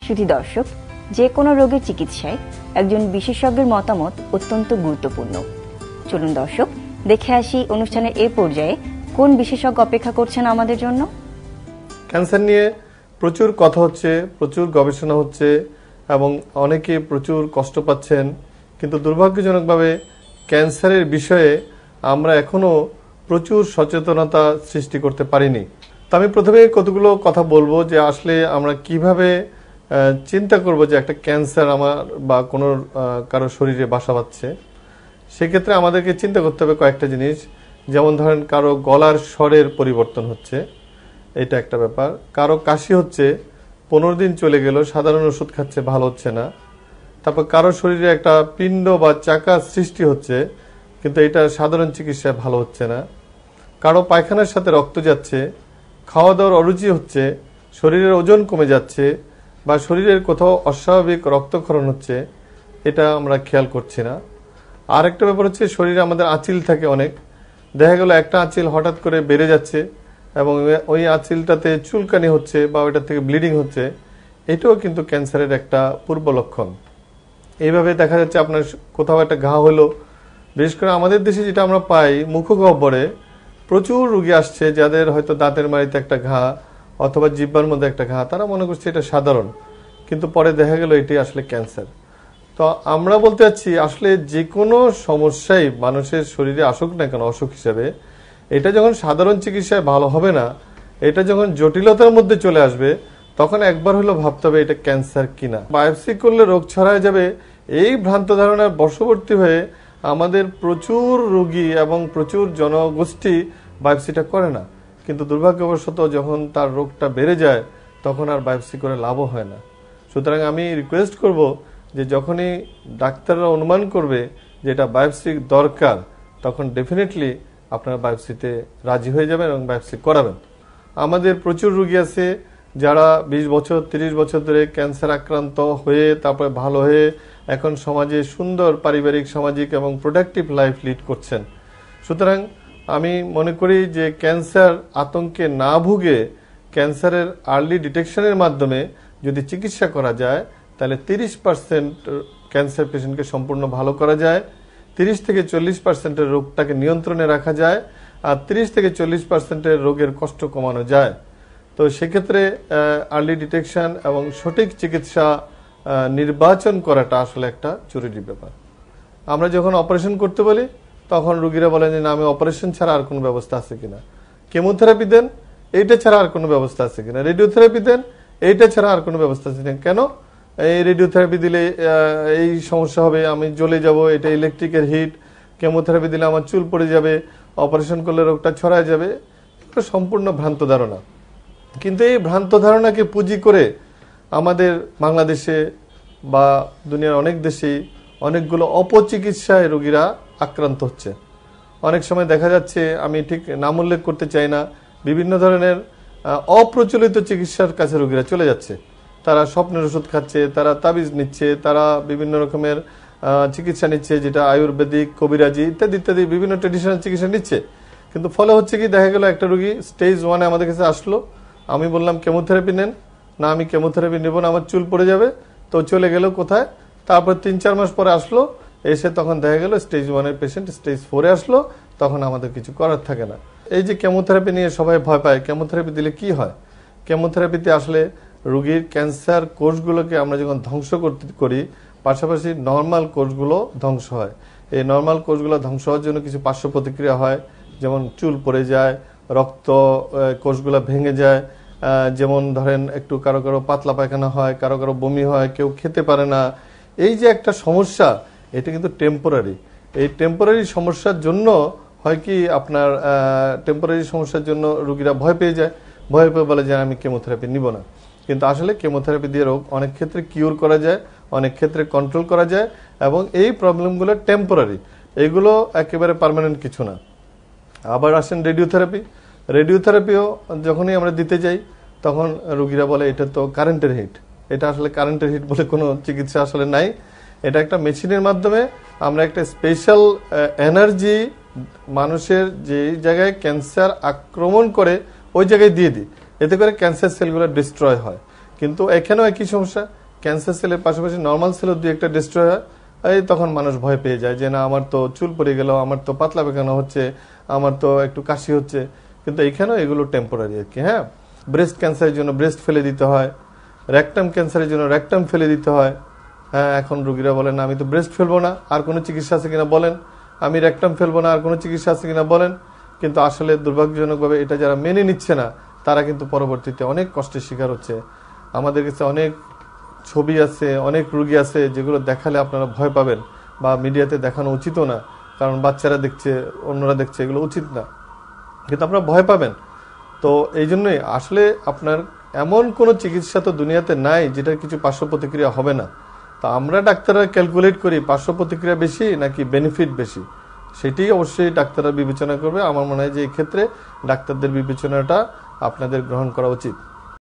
শুধু দর্শক, যে কোনো রোগের চিকিৎসায় একজন বিশেষজ্ঞের মতামত অত্যন্ত গুরুত্বপূর্ণ। চলুন দর্শক, দেখে আসি অনুষ্ঠানের এই পর্যায়ে কোন বিশেষজ্ঞ অপেক্ষা করছেন আমাদের জন্য। ক্যান্সার নিয়ে প্রচুর কথা হচ্ছে, প্রচুর গবেষণা হচ্ছে এবং অনেকে প্রচুর কষ্ট পাচ্ছেন, কিন্তু দুর্ভাগ্যজনকভাবে ক্যান্সারের বিষয়ে আমরা এখনো প্রচুর সচেতনতা সৃষ্টি করতে পারিনি। তো আমি প্রথমে কতগুলো কথা বলবো যে আসলে আমরা কিভাবে চিন্তা করব যে একটা ক্যান্সার আমার বা কোনো কারো শরীরে বাসা বাঁধছে। সেক্ষেত্রে আমাদেরকে চিন্তা করতে হবে কয়েকটা জিনিস, যেমন ধরেন কারো গলার স্বরের পরিবর্তন হচ্ছে, এটা একটা ব্যাপার। কারো কাশি হচ্ছে, 15 দিন চলে গেল, সাধারণ ওষুধ খাচ্ছে, ভালো হচ্ছে না। তারপর কারো শরীরে একটা পিণ্ড বা চাকা সৃষ্টি হচ্ছে, কিন্তু এটা সাধারণ চিকিৎসায় ভালো হচ্ছে না। কারো পায়খানার সাথে রক্ত যাচ্ছে, খাওয়া দাওয়ার অরুচি হচ্ছে, শরীরের ওজন কমে যাচ্ছে বা শরীরের কোথাও অস্বাভাবিক রক্তক্ষরণ হচ্ছে, এটা আমরা খেয়াল করছি না। আর একটা ব্যাপার হচ্ছে শরীরে আমাদের আঁচিল থাকে অনেক, দেখা গেল একটা আঁচিল হঠাৎ করে বেড়ে যাচ্ছে এবং ওই আঁচিলটাতে চুলকানি হচ্ছে বা ওইটা থেকে ব্লিডিং হচ্ছে, এটাও কিন্তু ক্যান্সারের একটা পূর্ব লক্ষণ। এইভাবে দেখা যাচ্ছে আপনার কোথাও একটা ঘা হলো, বিশেষ করে আমাদের দেশে যেটা আমরা পাই মুখগহ্বরে প্রচুর রোগী আসছে যাদের হয়তো দাঁতের মাড়িতে একটা ঘা অথবা জিহ্বার মধ্যে একটা ঘা, তারা মনে করছে এটা সাধারণ, কিন্তু পরে দেখা গেল এটি আসলে ক্যান্সার। তো আমরা বলতে চাচ্ছি আসলে যে কোনো সমস্যাই মানুষের শরীরে আসুক না কেন অসুখ হিসেবে, এটা যখন সাধারণ চিকিৎসায় ভালো হবে না, এটা যখন জটিলতার মধ্যে চলে আসবে, তখন একবার হলো ভাবতে হবে এটা ক্যান্সার কিনা। বায়োপসি করলে রোগ ছড়ায় যাবে, এই ভ্রান্ত ধারণার বশবর্তী হয়ে আমাদের প্রচুর রোগী এবং প্রচুর জনগোষ্ঠী বায়োপসিটা করে না, কিন্তু দুর্ভাগ্যবশত যখন তার রোগটা বেড়ে যায় তখন আর বায়োপসি করে লাভও হয় না। সুতরাং আমি রিকোয়েস্ট করব যে যখনই ডাক্তাররা অনুমান করবে যে এটা বায়োপসি দরকার, তখন ডেফিনেটলি আপনারা বায়োপসিতে রাজি হয়ে যাবেন এবং বায়োপসি করাবেন। আমাদের প্রচুর রোগী আছে যারা 20 বছর 30 বছর ধরে ক্যান্সার আক্রান্ত হয়ে তারপরে ভালো হয়ে এখন সমাজে সুন্দর পারিবারিক, সামাজিক এবং প্রোডাক্টিভ লাইফ লিড করছেন। সুতরাং আমি মনে করি যে ক্যান্সার আতঙ্কে না ভুগে ক্যান্সারের আর্লি ডিটেকশনের মাধ্যমে যদি চিকিৎসা করা যায়, তাহলে 30% ক্যান্সার পেশেন্টকে সম্পূর্ণ ভালো করা যায়, 30 থেকে 40%-এর রোগটাকে নিয়ন্ত্রণে রাখা যায়, আর 30 থেকে 40%-এর রোগের কষ্ট কমানো যায়। তো সেক্ষেত্রে আর্লি ডিটেকশন এবং সঠিক চিকিৎসা নির্বাচন করাটা আসলে একটা জরুরি ব্যাপার। আমরা যখন অপারেশন করতে বলি তখন রোগীরা বলেন যে না, আমি অপারেশন ছাড়া আর কোনো ব্যবস্থা আছে কিনা, কেমোথেরাপি দেন, এইটা ছাড়া আর কোনো ব্যবস্থা আছে কিনা, রেডিওথেরাপি দেন, এইটা ছাড়া আর কোনো ব্যবস্থা আছে কিনা। কেন? এই রেডিওথেরাপি দিলে এই সমস্যা হবে, আমি জ্বলে যাব, এটা ইলেকট্রিকের হিট, কেমোথেরাপি দিলে আমার চুল পড়ে যাবে, অপারেশন করলে রোগটা ছড়ায় যাবে। এটা সম্পূর্ণ ভ্রান্ত ধারণা। কিন্তু এই ভ্রান্ত ধারণাকে পুঁজি করে আমাদের বাংলাদেশে বা দুনিয়ার অনেক দেশেই অনেকগুলো অপচিকিৎসায় রোগীরা আক্রান্ত হচ্ছে। অনেক সময় দেখা যাচ্ছে, আমি ঠিক নাম উল্লেখ করতে চাই না, বিভিন্ন ধরনের অপ্রচলিত চিকিৎসার কাছে রোগীরা চলে যাচ্ছে। তারা স্বপ্নের ওষুধ খাচ্ছে, তারা তাবিজ নিচ্ছে, তারা বিভিন্ন রকমের চিকিৎসা নিচ্ছে, যেটা আয়ুর্বেদিক, কবিরাজি ইত্যাদি ইত্যাদি বিভিন্ন ট্রেডিশনাল চিকিৎসা নিচ্ছে। কিন্তু ফলে হচ্ছে কি, দেখা গেল একটা রোগী স্টেজ 1-এ আমাদের কাছে আসলো, আমি বললাম কেমোথেরাপি নেন, না আমি কেমোথেরাপি নেব না, আমার চুল পড়ে যাবে, তো চলে গেল কোথায়। তারপর 3-4 মাস পরে আসলো, এসে তখন দেখা গেল স্টেজ 1-এর পেশেন্ট স্টেজ 4-এ আসলো, তখন আমাদের কিছু করার থাকে না। এই যে কেমোথেরাপি নিয়ে সবাই ভয় পায়, কেমোথেরাপি দিলে কি হয়? কেমোথেরাপিতে আসলে রোগীর ক্যান্সার কোষগুলোকে আমরা যখন ধ্বংস করি, পাশাপাশি নর্মাল কোষগুলো ধ্বংস হয়। এই নর্মাল কোষগুলো ধ্বংস হওয়ার জন্য কিছু পার্শ্ব প্রতিক্রিয়া হয়, যেমন চুল পড়ে যায়, রক্ত কোষগুলো ভেঙে যায়, যেমন ধরেন একটু কারো কারো পাতলা পায়খানা হয়, কারো কারো বমি হয়, কেউ খেতে পারে না। এই যে একটা সমস্যা, এটা কিন্তু টেম্পোরারি। এই টেম্পোরারি সমস্যার জন্য হয় কি, আপনার টেম্পোরারি সমস্যার জন্য রোগীরা ভয় পেয়ে যায়, ভয় পেয়ে বলে যে আমি কেমোথেরাপি নিব না। কিন্তু আসলে কেমোথেরাপি দিয়ে রোগ অনেক ক্ষেত্রে কিউর করা যায়, অনেক ক্ষেত্রে কন্ট্রোল করা যায়, এবং এই প্রবলেমগুলো টেম্পোরারি, এগুলো একেবারে পার্মানেন্ট কিছু না। আবার আসেন রেডিওথেরাপি। রেডিওথেরাপিও যখনই আমরা দিতে যাই তখন রোগীরা বলে এটা তো কারেন্টের হিট। এটা আসলে কারেন্টের হিট বলে কোনো চিকিৎসা আসলে নাই। এটা একটা মেশিনের মাধ্যমে আমরা একটা স্পেশাল এনার্জি মানুষের যে জায়গায় ক্যান্সার আক্রমণ করে ওই জায়গায় দিয়ে দিই, এতে করে ক্যান্সার সেলগুলো ডিস্ট্রয় হয়। কিন্তু এখানেও একই সমস্যা, ক্যান্সার সেলের পাশাপাশি নর্মাল সেলও দুই একটা ডিস্ট্রয় হয়, এই তখন মানুষ ভয় পেয়ে যায় যে না আমার তো চুল পড়ে গেল, আমার তো পাতলা পায়খানা হচ্ছে, আমার তো একটু কাশি হচ্ছে। কিন্তু এখানেও এগুলো টেম্পোরারি আর কি। হ্যাঁ, ব্রেস্ট ক্যান্সারের জন্য ব্রেস্ট ফেলে দিতে হয়, রেকটাম ক্যান্সারের জন্য রেকটাম ফেলে দিতে হয়। হ্যাঁ, এখন রোগীরা বলেন আমি তো ব্রেস্ট ফেলবো না, আর কোনো চিকিৎসা আছে কিনা বলেন, আমি রেকটাম ফেলবো না, আর কোনো চিকিৎসা আছে কিনা বলেন। কিন্তু আসলে দুর্ভাগ্যজনকভাবে এটা যারা মেনে নিচ্ছে না তারা কিন্তু পরবর্তীতে অনেক কষ্টের শিকার হচ্ছে। আমাদের কাছে অনেক ছবি আছে, অনেক রোগী আছে যেগুলো দেখালে আপনারা ভয় পাবেন, বা মিডিয়াতে দেখানো উচিতও না, কারণ বাচ্চারা দেখছে, অন্যরা দেখছে, এগুলো উচিত না, কিন্তু আপনারা ভয় পাবেন। তো এই জন্যই আসলে আপনার এমন কোনো চিকিৎসা তো দুনিয়াতে নাই যেটার কিছু পার্শ্ব প্রতিক্রিয়া হবে না। তো আমরা ডাক্তাররা ক্যালকুলেট করি পার্শ্ব প্রতিক্রিয়া বেশি নাকি বেনিফিট বেশি, সেটি অবশ্যই ডাক্তাররা বিবেচনা করবে। আমার মনে হয় যে এই ক্ষেত্রে ডাক্তারদের বিবেচনাটা আপনাদের গ্রহণ করা উচিত।